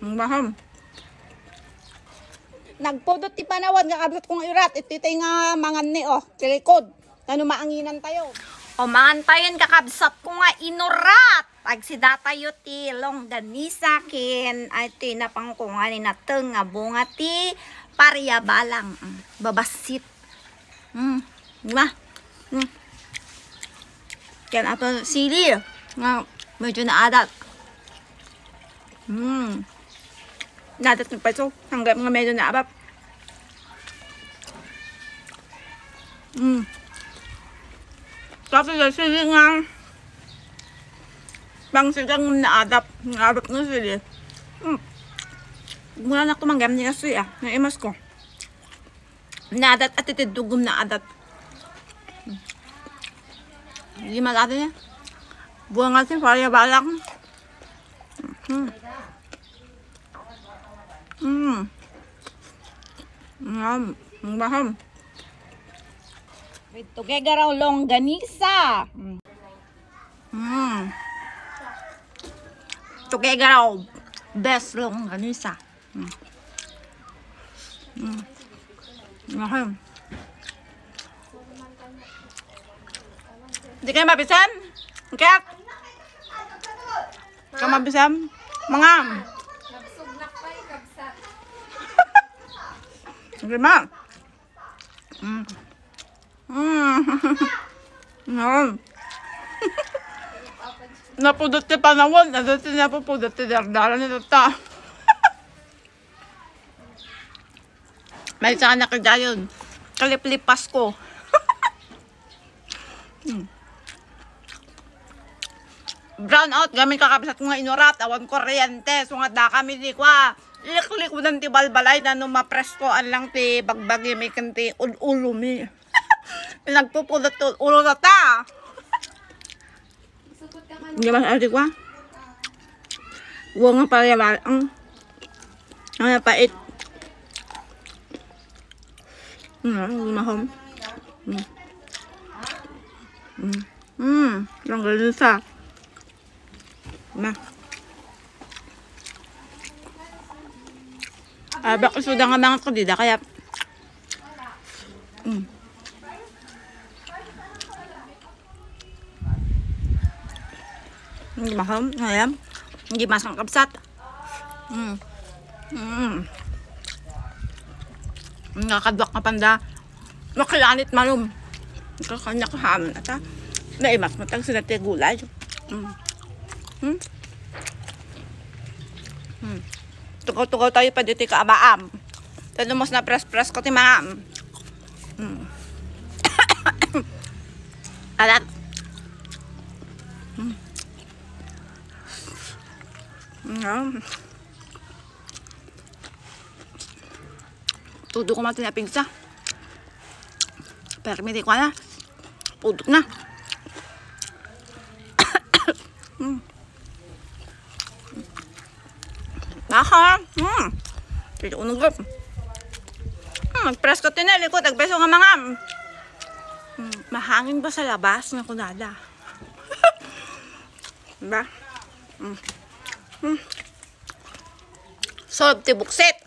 Maham. Nagpudot ti panawad nga kabot kong irat. Ititay nga mangan ni tilikod. Tano maanginan tayo. O maantayan kakabsat ko nga inurat. Pag si datayo ti longganisa kin ay tinapang ko nga ni nateng nga bunga ti pariyabalang. Babasit. Diba? Yan ato sili. Nga medyo naadat. Nadat ng peso. Hanggang nga medyo naabap. Kasi sili nga bang sigang naadap ng sili. Mula na tumanggam niya siya. Naimas ko. Naadat at itidugom naadat. Hindi magada niya. Buwan nga siya para balang. Maham. With together raw longganisa. Together raw best longganisa. Maham. Hindi kayo mabisam? Kaya? Kayo mabisam? Mangam. Nagsugnak pa ikabsat. Sige ma. Napudot ti panawon. Napudot ti napupudot ti dardaran nito ta. May isa ka nakagayon. Kaliplipas ko. Brown out, gamit kakabsat ko nga inurat, awan kuryente, sungat da kami di kwa. Liklik mo ng ti balbalay na nung mapresko an lang ti bagbagi may kanti ulo mi. Nagpupulot to ulo na ta. Hindi ba sa di kwa? Huwag nga pala yaman. Ang napait. Mahom. Lang ganun sa. Na. Baka suda nga mga kadida kaya hindi mahal, ngayon hindi masang kapsat. Nakakadwak na panda makilanit malum kakanya kahaman ata naimas matang sila gulay. Tugaw-tugaw tayo pa dito ka abaam. Tano mas na press-press ko ti ma'am. Alat. Tudo ko mati na pigsa. Permiti ko na. Udok na. Baka. Pili ko nagop. Mag-press ko tinali ko. Tagpeso nga mga. Mahangin ba sa labas na kunada? Diba? Solve ti buksit.